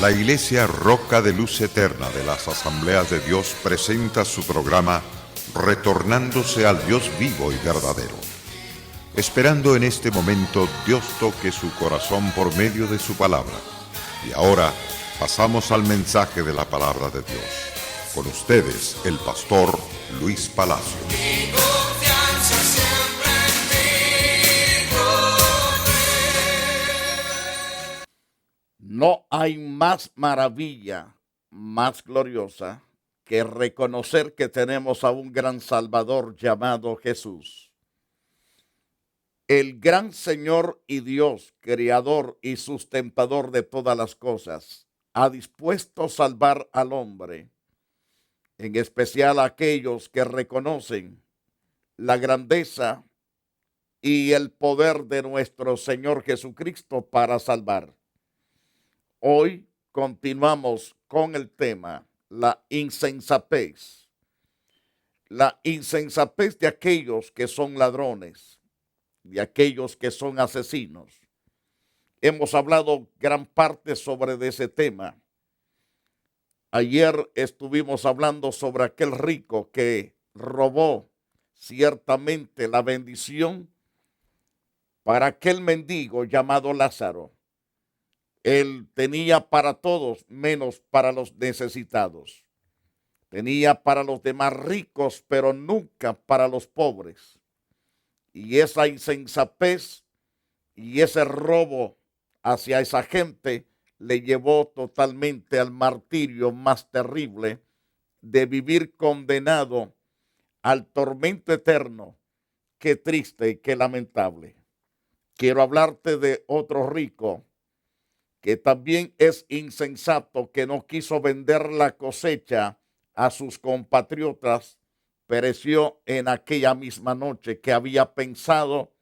La Iglesia Roca de Luz Eterna de las Asambleas de Dios presenta su programa Retornándose al Dios vivo y verdadero. Esperando en este momento Dios toque su corazón por medio de su palabra. Y ahora pasamos al mensaje de la palabra de Dios. Con ustedes, el pastor Luis Palacio. No hay más maravilla, más gloriosa, que reconocer que tenemos a un gran Salvador llamado Jesús. El gran Señor y Dios, creador y sustentador de todas las cosas, ha dispuesto salvar al hombre, en especial a aquellos que reconocen la grandeza y el poder de nuestro Señor Jesucristo para salvar. Hoy continuamos con el tema, la insensatez. La insensatez de aquellos que son ladrones, de aquellos que son asesinos. Hemos hablado gran parte sobre ese tema. Ayer estuvimos hablando sobre aquel rico que robó ciertamente la bendición para aquel mendigo llamado Lázaro. Él tenía para todos menos para los necesitados. Tenía para los demás ricos, pero nunca para los pobres. Y esa insensatez y ese robo hacia esa gente le llevó totalmente al martirio más terrible de vivir condenado al tormento eterno. Qué triste y qué lamentable. Quiero hablarte de otro rico que también es insensato, que no quiso vender la cosecha a sus compatriotas, pereció en aquella misma noche, que había pensado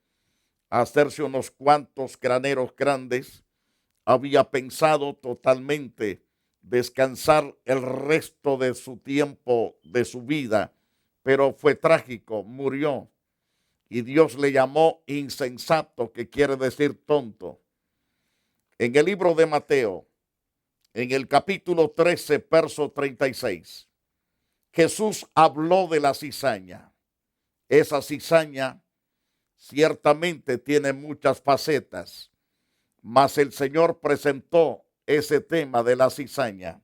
hacerse unos cuantos graneros grandes, había pensado totalmente descansar el resto de su tiempo, de su vida, pero fue trágico, murió. Y Dios le llamó insensato, que quiere decir tonto. En el libro de Mateo, en el capítulo 13, verso 36, Jesús habló de la cizaña. Esa cizaña ciertamente tiene muchas facetas, mas el Señor presentó ese tema de la cizaña.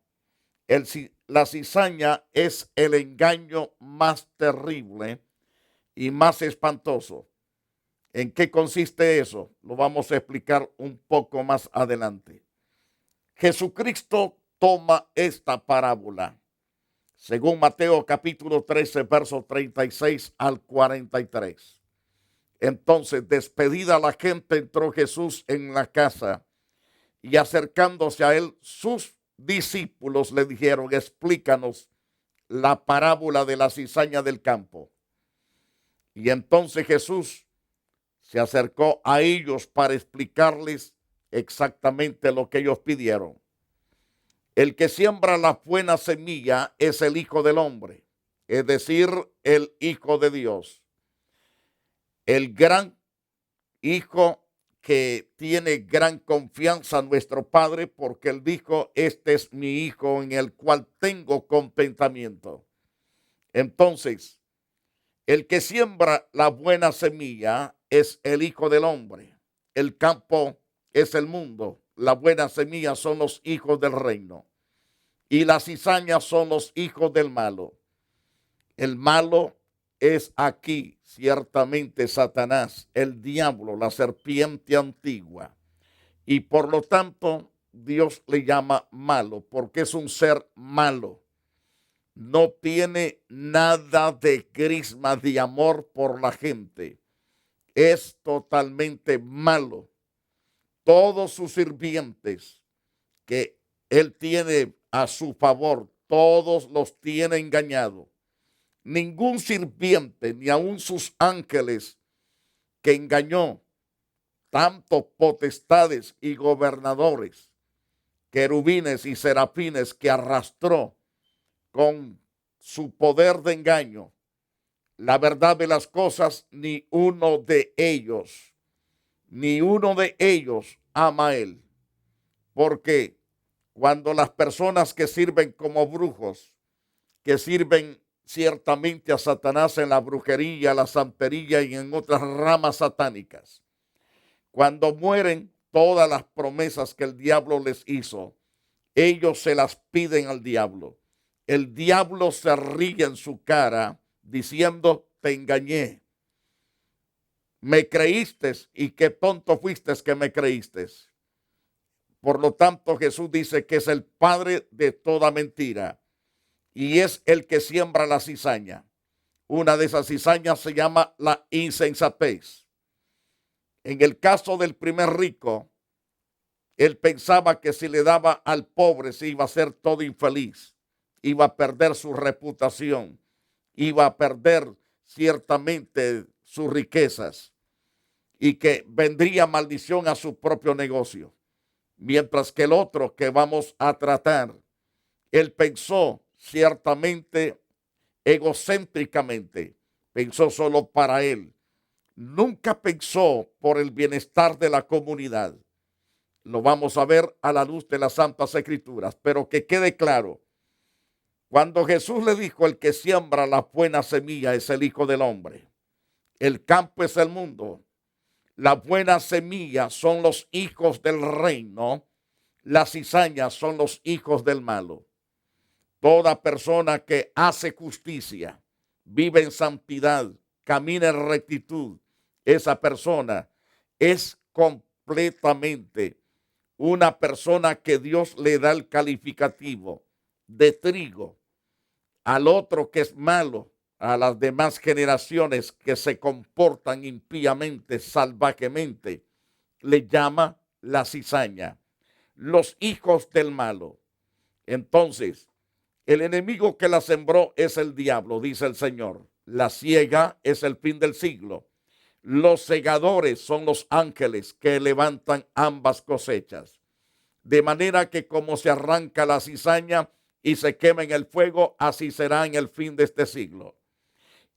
La cizaña es el engaño más terrible y más espantoso. ¿En qué consiste eso? Lo vamos a explicar un poco más adelante. Jesucristo toma esta parábola, según Mateo capítulo 13, versos 36 al 43. Entonces, despedida la gente, entró Jesús en la casa y acercándose a él, sus discípulos le dijeron: explícanos la parábola de la cizaña del campo. Y entonces Jesús se acercó a ellos para explicarles exactamente lo que ellos pidieron. El que siembra la buena semilla es el Hijo del Hombre, es decir, el Hijo de Dios. El gran Hijo que tiene gran confianza en nuestro Padre, porque Él dijo: este es mi Hijo en el cual tengo contentamiento. Entonces, el que siembra la buena semilla es el Hijo del Hombre. El campo es el mundo. La buena semilla son los hijos del reino. Y las cizañas son los hijos del malo. El malo es aquí ciertamente Satanás, el diablo, la serpiente antigua. Y por lo tanto, Dios le llama malo, porque es un ser malo. No tiene nada de crisma de amor por la gente. Es totalmente malo. Todos sus sirvientes que él tiene a su favor, todos los tiene engañados. Ningún sirviente, ni aun sus ángeles, que engañó, tanto potestades y gobernadores, querubines y serafines, que arrastró con su poder de engaño la verdad de las cosas, ni uno de ellos ama a él. Porque cuando las personas que sirven como brujos, que sirven ciertamente a Satanás en la brujería, la santería y en otras ramas satánicas, cuando mueren, todas las promesas que el diablo les hizo, ellos se las piden al diablo. El diablo se ríe en su cara diciendo, te engañé. Me creíste y qué tonto fuiste que me creíste. Por lo tanto, Jesús dice que es el padre de toda mentira y es el que siembra la cizaña. Una de esas cizañas se llama la insensatez. En el caso del primer rico, él pensaba que si le daba al pobre se iba a ser todo infeliz, iba a perder su reputación, iba a perder ciertamente sus riquezas y que vendría maldición a su propio negocio. Mientras que el otro que vamos a tratar, él pensó ciertamente egocéntricamente, pensó solo para él. Nunca pensó por el bienestar de la comunidad. Lo vamos a ver a la luz de las Santas Escrituras, pero que quede claro. Cuando Jesús le dijo, el que siembra la buena semilla es el Hijo del Hombre. El campo es el mundo. La buena semilla son los hijos del reino. Las cizañas son los hijos del malo. Toda persona que hace justicia, vive en santidad, camina en rectitud, esa persona es completamente una persona que Dios le da el calificativo de trigo. Al otro que es malo, a las demás generaciones que se comportan impíamente, salvajemente, le llama la cizaña, los hijos del malo. Entonces, el enemigo que la sembró es el diablo, dice el Señor. La siega es el fin del siglo. Los segadores son los ángeles que levantan ambas cosechas. De manera que como se arranca la cizaña y se quema en el fuego, así será en el fin de este siglo.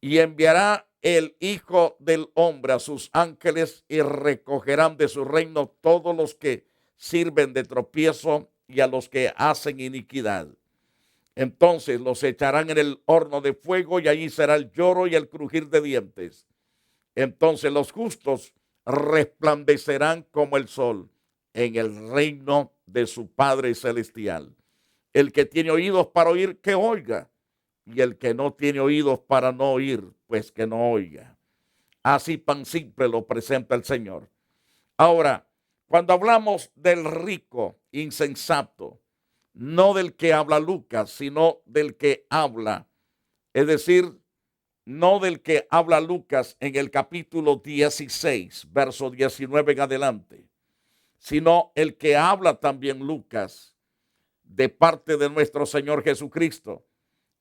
Y enviará el Hijo del Hombre a sus ángeles y recogerán de su reino todos los que sirven de tropiezo y a los que hacen iniquidad. Entonces los echarán en el horno de fuego y allí será el lloro y el crujir de dientes. Entonces los justos resplandecerán como el sol en el reino de su Padre celestial. El que tiene oídos para oír, que oiga. Y el que no tiene oídos para no oír, pues que no oiga. Así tan simple lo presenta el Señor. Ahora, cuando hablamos del rico insensato, no del que habla Lucas, sino del que habla, es decir, no del que habla Lucas en el capítulo 16, verso 19 en adelante, sino el que habla también Lucas de parte de nuestro Señor Jesucristo.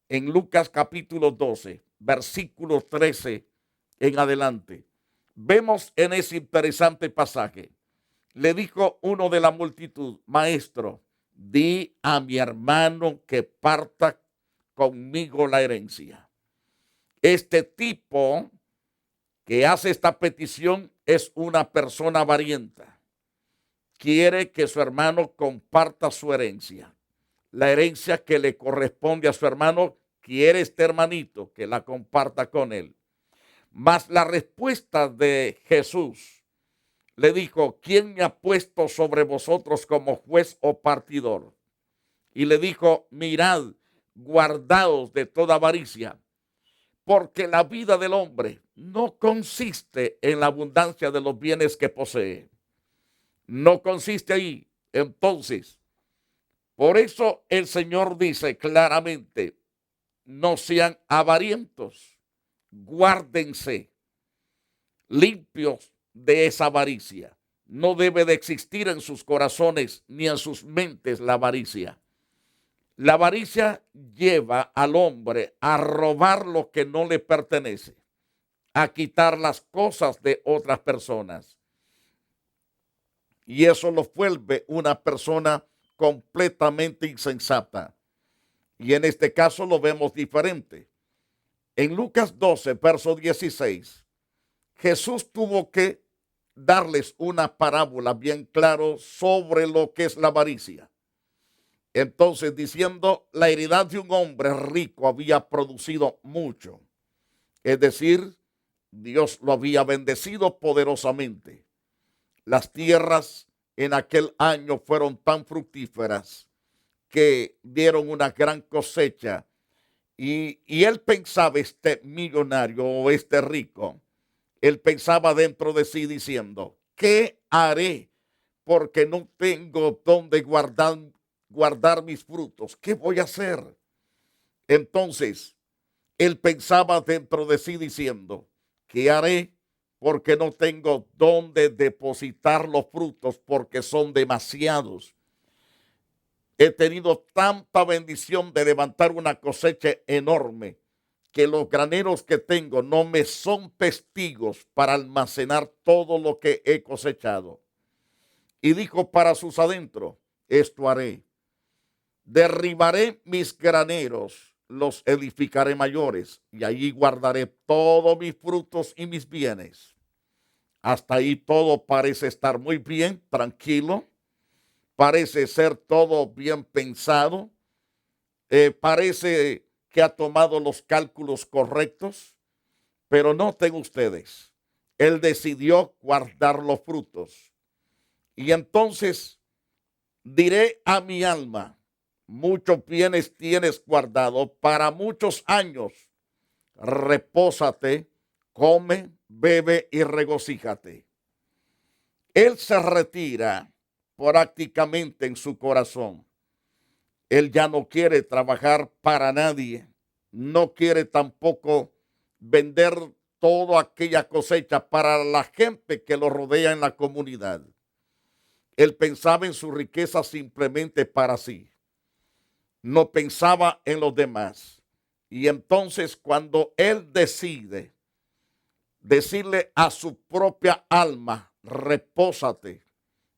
En Lucas capítulo 12, versículo 13 en adelante, vemos en ese interesante pasaje, le dijo uno de la multitud, maestro, di a mi hermano que parta conmigo la herencia. Este tipo que hace esta petición es una persona avarienta. Quiere que su hermano comparta su herencia. La herencia que le corresponde a su hermano, quiere este hermanito que la comparta con él. Mas la respuesta de Jesús le dijo, ¿quién me ha puesto sobre vosotros como juez o partidor? Y le dijo, mirad, guardaos de toda avaricia, porque la vida del hombre no consiste en la abundancia de los bienes que posee. No consiste ahí. Entonces, por eso el Señor dice claramente, no sean avarientos, guárdense limpios de esa avaricia. No debe de existir en sus corazones ni en sus mentes la avaricia. La avaricia lleva al hombre a robar lo que no le pertenece, a quitar las cosas de otras personas. Y eso lo vuelve una persona completamente insensata. Y en este caso lo vemos diferente. En Lucas 12, verso 16, Jesús tuvo que darles una parábola bien claro sobre lo que es la avaricia. Entonces, diciendo, la heredad de un hombre rico había producido mucho. Es decir, Dios lo había bendecido poderosamente. Las tierras en aquel año fueron tan fructíferas que dieron una gran cosecha. Y él pensaba, este millonario o este rico, él pensaba dentro de sí diciendo, ¿qué haré? Porque no tengo donde guardar mis frutos. ¿Qué voy a hacer? Entonces, él pensaba dentro de sí diciendo, ¿qué haré? Porque no tengo donde depositar los frutos porque son demasiados. He tenido tanta bendición de levantar una cosecha enorme que los graneros que tengo no me son testigos para almacenar todo lo que he cosechado. Y dijo para sus adentros, esto haré. Derribaré mis graneros, los edificaré mayores, y allí guardaré todos mis frutos y mis bienes. Hasta ahí todo parece estar muy bien, tranquilo. Parece ser todo bien pensado. Parece que ha tomado los cálculos correctos. Pero noten ustedes, él decidió guardar los frutos. Y entonces diré a mi alma, muchos bienes tienes guardado para muchos años. Repósate, come, bebe y regocíjate. Él se retira prácticamente en su corazón. Él ya no quiere trabajar para nadie. No quiere tampoco vender toda aquella cosecha para la gente que lo rodea en la comunidad. Él pensaba en su riqueza simplemente para sí. No pensaba en los demás. Y entonces cuando él decide decirle a su propia alma, repósate,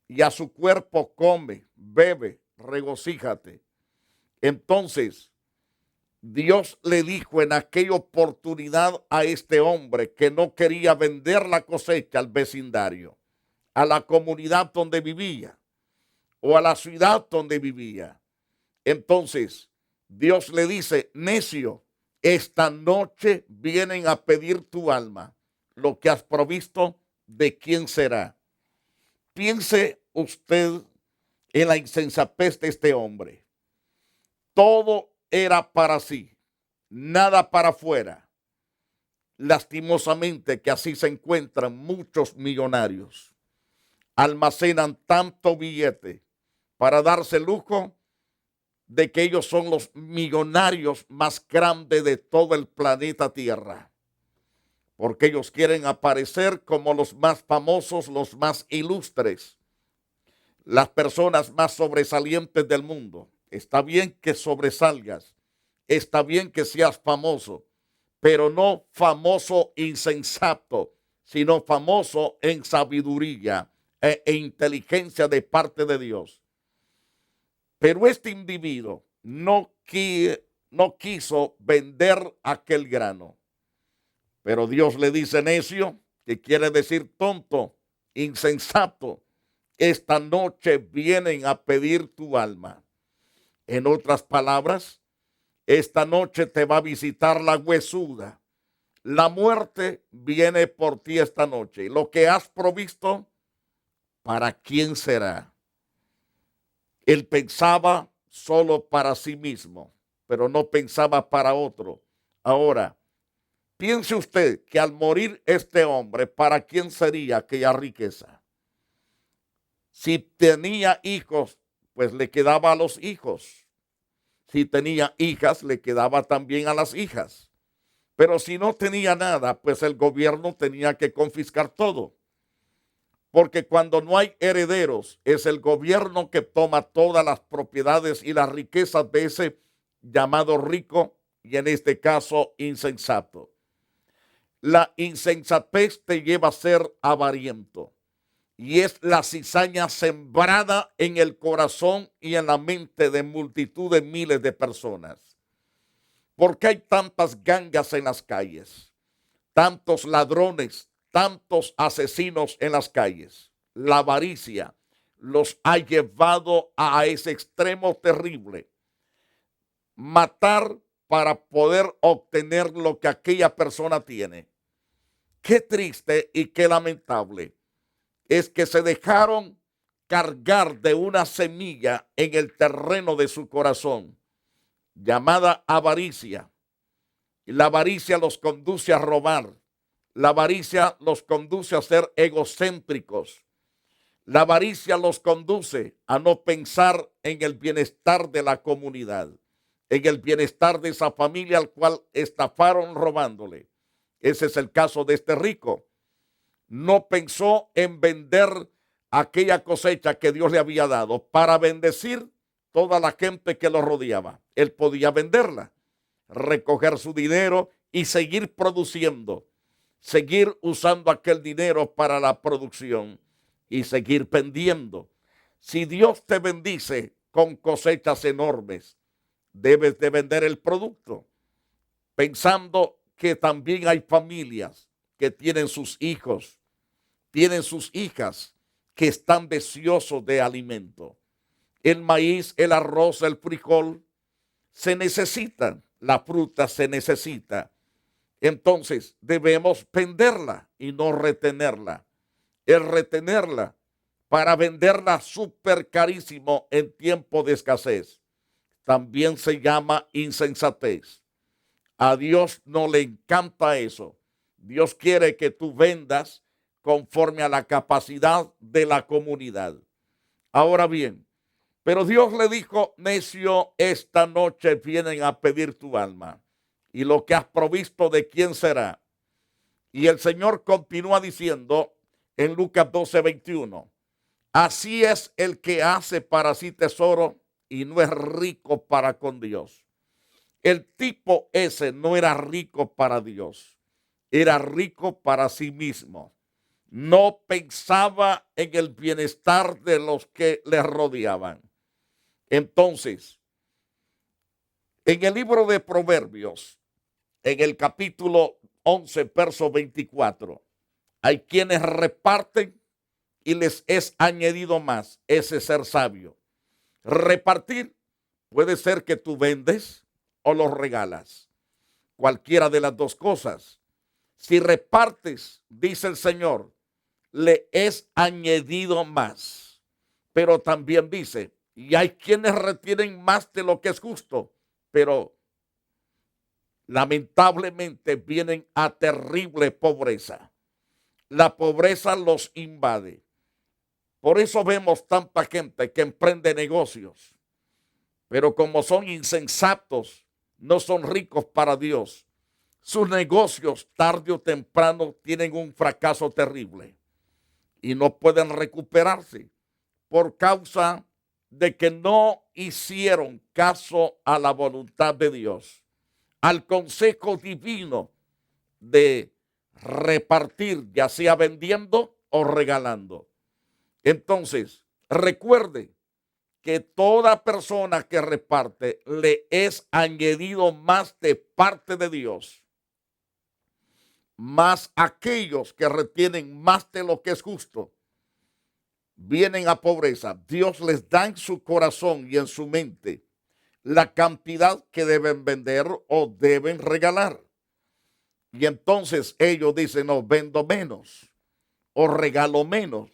y a su cuerpo come, bebe, regocíjate. Entonces, Dios le dijo en aquella oportunidad a este hombre que no quería vender la cosecha al vecindario, a la comunidad donde vivía o a la ciudad donde vivía. Entonces, Dios le dice, necio, esta noche vienen a pedir tu alma. Lo que has provisto, ¿de quién será? Piense usted en la insensatez de este hombre. Todo era para sí, nada para afuera. Lastimosamente que así se encuentran muchos millonarios. Almacenan tanto billete para darse lujo de que ellos son los millonarios más grandes de todo el planeta Tierra. Porque ellos quieren aparecer como los más famosos, los más ilustres, las personas más sobresalientes del mundo. Está bien que sobresalgas, está bien que seas famoso, pero no famoso insensato, sino famoso en sabiduría e inteligencia de parte de Dios. Pero este individuo no quiso vender aquel grano. Pero Dios le dice necio, que quiere decir tonto, insensato. Esta noche vienen a pedir tu alma. En otras palabras, esta noche te va a visitar la huesuda. La muerte viene por ti esta noche. Lo que has provisto, ¿para quién será? Él pensaba solo para sí mismo, pero no pensaba para otro. Ahora, piense usted que al morir este hombre, ¿para quién sería aquella riqueza? Si tenía hijos, pues le quedaba a los hijos. Si tenía hijas, le quedaba también a las hijas. Pero si no tenía nada, pues el gobierno tenía que confiscar todo. Porque cuando no hay herederos, es el gobierno que toma todas las propiedades y las riquezas de ese llamado rico y en este caso insensato. La insensatez te lleva a ser avariento y es la cizaña sembrada en el corazón y en la mente de multitud de miles de personas. ¿Por qué hay tantas gangas en las calles? Tantos ladrones, tantos asesinos en las calles. La avaricia, los ha llevado a ese extremo terrible. Matar para poder obtener lo que aquella persona tiene. Qué triste y qué lamentable es que se dejaron cargar de una semilla en el terreno de su corazón, llamada avaricia. Y la avaricia los conduce a robar. La avaricia los conduce a ser egocéntricos. La avaricia los conduce a no pensar en el bienestar de la comunidad, en el bienestar de esa familia al cual estafaron robándole. Ese es el caso de este rico. No pensó en vender aquella cosecha que Dios le había dado para bendecir toda la gente que lo rodeaba. Él podía venderla, recoger su dinero y seguir produciendo, seguir usando aquel dinero para la producción y seguir vendiendo. Si Dios te bendice con cosechas enormes, debes de vender el producto, pensando que también hay familias que tienen sus hijos, tienen sus hijas que están deseosos de alimento. El maíz, el arroz, el frijol se necesitan, la fruta se necesita. Entonces debemos venderla y no retenerla. El retenerla para venderla súper carísimo en tiempo de escasez también se llama insensatez. A Dios no le encanta eso. Dios quiere que tú vendas conforme a la capacidad de la comunidad. Ahora bien, pero Dios le dijo: necio, esta noche vienen a pedir tu alma, y lo que has provisto, ¿de quién será? Y el Señor continúa diciendo en Lucas 12:21, así es el que hace para sí tesoro y no es rico para con Dios. El tipo ese no era rico para Dios, era rico para sí mismo. No pensaba en el bienestar de los que le rodeaban. Entonces, en el libro de Proverbios, en el capítulo 11, verso 24, hay quienes reparten y les es añadido más. Ese ser sabio. Repartir puede ser que tú vendes o los regalas. Cualquiera de las dos cosas. Si repartes, dice el Señor, le es añadido más. Pero también dice, y hay quienes retienen más de lo que es justo, pero lamentablemente vienen a terrible pobreza. La pobreza los invade. Por eso vemos tanta gente que emprende negocios, pero como son insensatos, no son ricos para Dios. Sus negocios tarde o temprano tienen un fracaso terrible y no pueden recuperarse por causa de que no hicieron caso a la voluntad de Dios, al consejo divino de repartir, ya sea vendiendo o regalando. Entonces, recuerde que toda persona que reparte le es añadido más de parte de Dios. Más aquellos que retienen más de lo que es justo vienen a pobreza. Dios les da en su corazón y en su mente la cantidad que deben vender o deben regalar. Y entonces ellos dicen, no, vendo menos o regalo menos.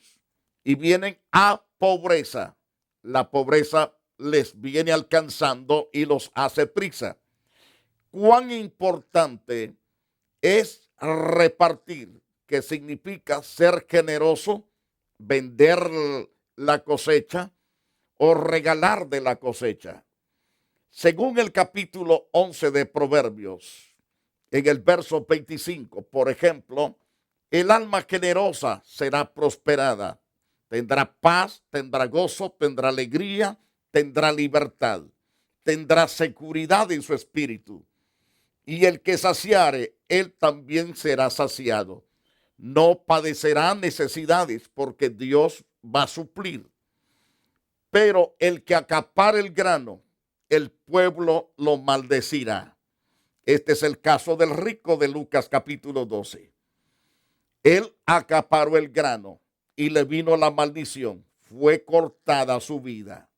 Y vienen a pobreza. La pobreza les viene alcanzando y los hace prisa. Cuán importante es repartir, que significa ser generoso, vender la cosecha o regalar de la cosecha. Según el capítulo 11 de Proverbios, en el verso 25, por ejemplo, el alma generosa será prosperada. Tendrá paz, tendrá gozo, tendrá alegría, tendrá libertad, tendrá seguridad en su espíritu. Y el que saciare, él también será saciado. No padecerá necesidades porque Dios va a suplir. Pero el que acapare el grano, el pueblo lo maldecirá. Este es el caso del rico de Lucas capítulo 12. Él acaparó el grano y le vino la maldición. fue cortada su vida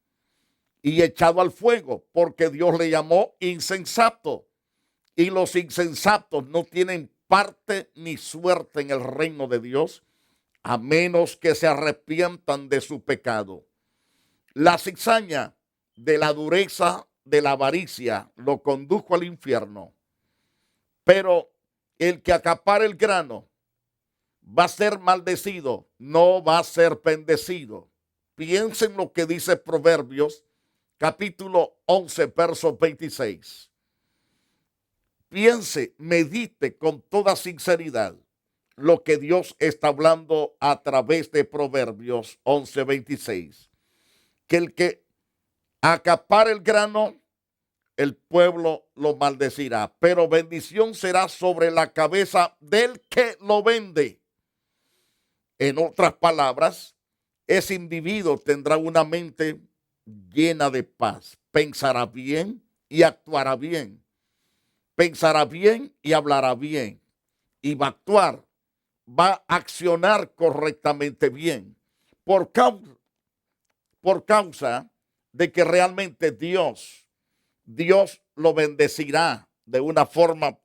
y echado al fuego, porque Dios le llamó insensato. Y los insensatos no tienen parte ni suerte en el reino de Dios, a menos que se arrepientan de su pecado. La cizaña de la dureza de la avaricia lo condujo al infierno. Pero el que acapara el grano va a ser maldecido, no va a ser bendecido. Piensen lo que dice Proverbios, capítulo 11, verso 26. Piense, medite con toda sinceridad lo que Dios está hablando a través de Proverbios 11, 26. Que el que acapare el grano, el pueblo lo maldecirá, pero bendición será sobre la cabeza del que lo vende. En otras palabras, ese individuo tendrá una mente llena de paz, pensará bien y actuará bien, pensará bien y hablará bien, y va a actuar, va a accionar correctamente bien, por causa de que realmente Dios lo bendecirá de una forma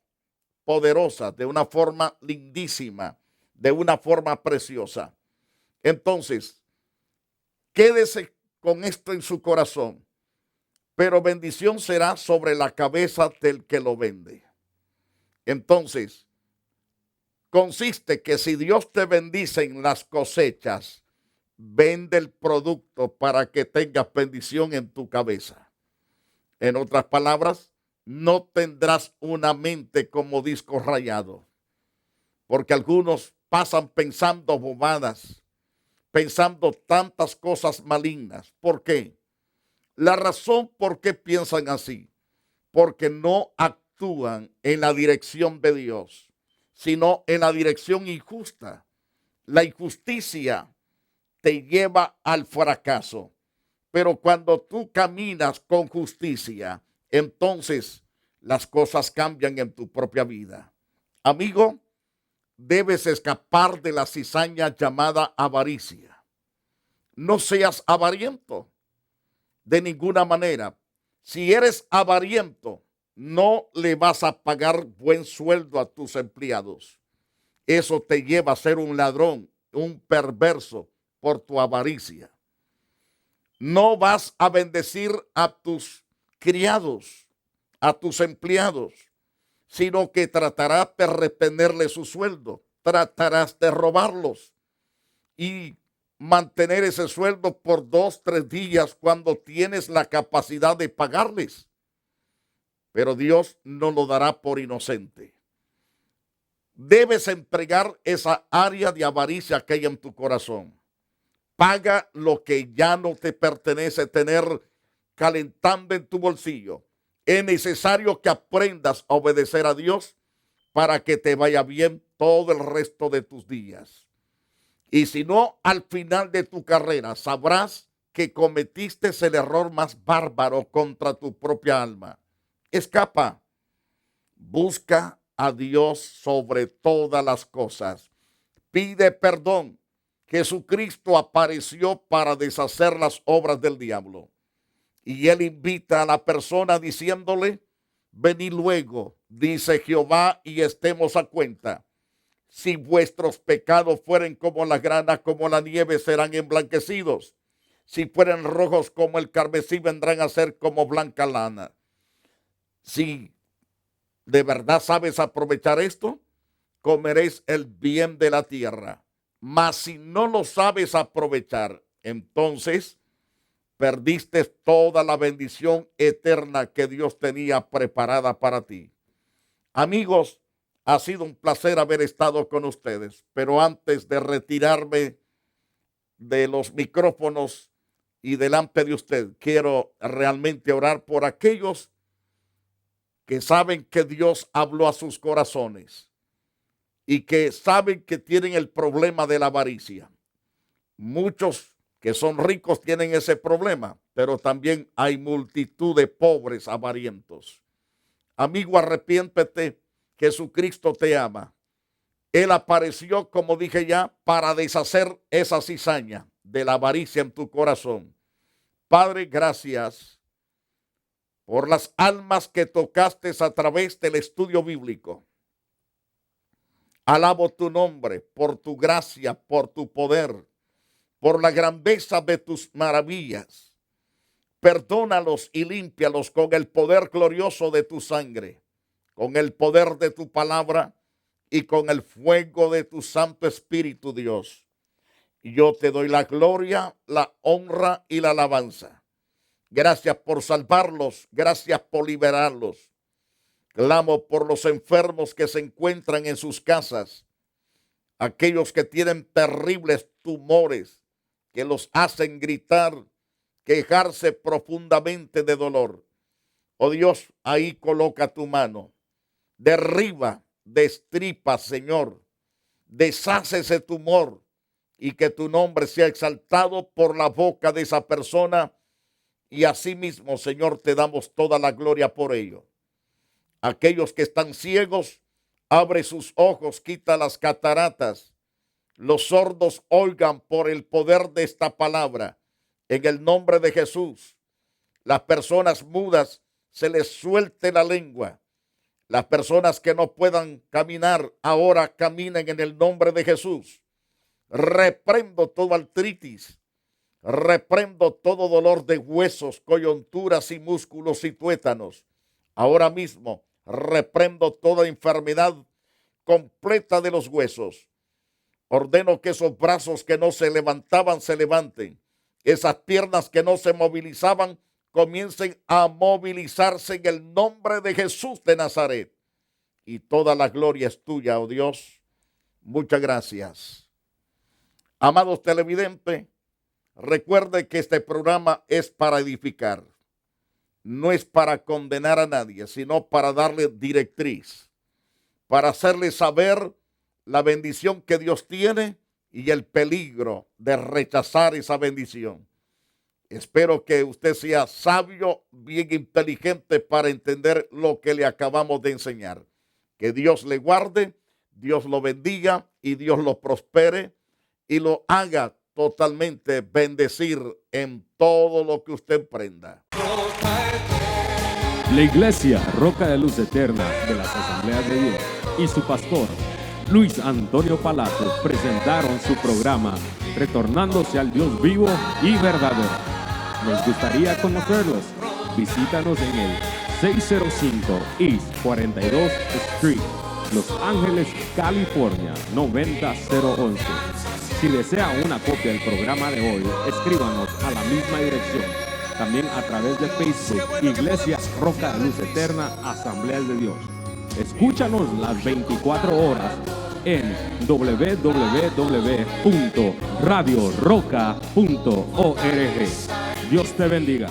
poderosa, de una forma lindísima, de una forma preciosa. Entonces, quédese con esto en su corazón, pero bendición será sobre la cabeza del que lo vende. Entonces, consiste que si Dios te bendice en las cosechas, vende el producto para que tengas bendición en tu cabeza. En otras palabras, no tendrás una mente como disco rayado, porque algunos pasan pensando bobadas, pensando tantas cosas malignas. ¿Por qué? La razón por qué piensan así, porque no actúan en la dirección de Dios, sino en la dirección injusta. La injusticia te lleva al fracaso. Pero cuando tú caminas con justicia, entonces las cosas cambian en tu propia vida. Amigo, debes escapar de la cizaña llamada avaricia. No seas avariento de ninguna manera. Si eres avariento, no le vas a pagar buen sueldo a tus empleados. Eso te lleva a ser un ladrón, un perverso por tu avaricia. No vas a bendecir a tus criados, a tus empleados, sino que tratarás de retenerle su sueldo, tratarás de robarlos y mantener ese sueldo por 2, 3 días cuando tienes la capacidad de pagarles. Pero Dios no lo dará por inocente. Debes entregar esa área de avaricia que hay en tu corazón. Paga lo que ya no te pertenece tener calentando en tu bolsillo. Es necesario que aprendas a obedecer a Dios para que te vaya bien todo el resto de tus días. Y si no, al final de tu carrera sabrás que cometiste el error más bárbaro contra tu propia alma. Escapa. Busca a Dios sobre todas las cosas. Pide perdón. Jesucristo apareció para deshacer las obras del diablo. Y él invita a la persona diciéndole, venid luego, dice Jehová, y estemos a cuenta. Si vuestros pecados fueren como la grana, como la nieve, serán emblanquecidos. Si fueren rojos como el carmesí, vendrán a ser como blanca lana. Si de verdad sabes aprovechar esto, comeréis el bien de la tierra. Mas si no lo sabes aprovechar, entonces perdiste toda la bendición eterna que Dios tenía preparada para ti. Amigos, ha sido un placer haber estado con ustedes, pero antes de retirarme de los micrófonos y delante de usted, quiero realmente orar por aquellos que saben que Dios habló a sus corazones y que saben que tienen el problema de la avaricia. Muchos que son ricos tienen ese problema, pero también hay multitud de pobres avarientos. Amigo, arrepiéntete, Jesucristo te ama. Él apareció, como dije ya, para deshacer esa cizaña de la avaricia en tu corazón. Padre, gracias por las almas que tocaste a través del estudio bíblico. Alabo tu nombre por tu gracia, por tu poder, por la grandeza de tus maravillas. Perdónalos y límpialos con el poder glorioso de tu sangre, con el poder de tu palabra y con el fuego de tu Santo Espíritu, Dios. Yo te doy la gloria, la honra y la alabanza. Gracias por salvarlos, gracias por liberarlos. Clamo por los enfermos que se encuentran en sus casas, aquellos que tienen terribles tumores que los hacen gritar, quejarse profundamente de dolor. Oh Dios, ahí coloca tu mano, derriba, destripa, Señor, deshace ese tumor y que tu nombre sea exaltado por la boca de esa persona. Y asimismo, Señor, te damos toda la gloria por ello. Aquellos que están ciegos, abre sus ojos, quita las cataratas. Los sordos oigan por el poder de esta palabra. En el nombre de Jesús. Las personas mudas se les suelte la lengua. Las personas que no puedan caminar ahora caminen en el nombre de Jesús. Reprendo toda artritis. Reprendo todo dolor de huesos, coyunturas y músculos y tuétanos. Ahora mismo reprendo toda enfermedad completa de los huesos. Ordeno que esos brazos que no se levantaban se levanten. Esas piernas que no se movilizaban comiencen a movilizarse en el nombre de Jesús de Nazaret. Y toda la gloria es tuya, oh Dios. Muchas gracias. Amados televidentes, recuerde que este programa es para edificar. No es para condenar a nadie, sino para darle directriz, para hacerle saber la bendición que Dios tiene y el peligro de rechazar esa bendición. Espero que usted sea sabio, bien inteligente para entender lo que le acabamos de enseñar. Que Dios le guarde, Dios lo bendiga y Dios lo prospere y lo haga totalmente bendecir en todo lo que usted emprenda. La Iglesia Roca de Luz Eterna de las Asambleas de Dios y su pastor Luis Antonio Palacios presentaron su programa Retornándose al Dios vivo y verdadero. Nos gustaría conocerlos. Visítanos en el 605 East 42 Street, Los Ángeles, California 90011. Si desea una copia del programa de hoy, escríbanos a la misma dirección. También a través de Facebook, Iglesia Roca de Luz Eterna, Asambleas de Dios. Escúchanos las 24 horas en www.radioroca.org. Dios te bendiga.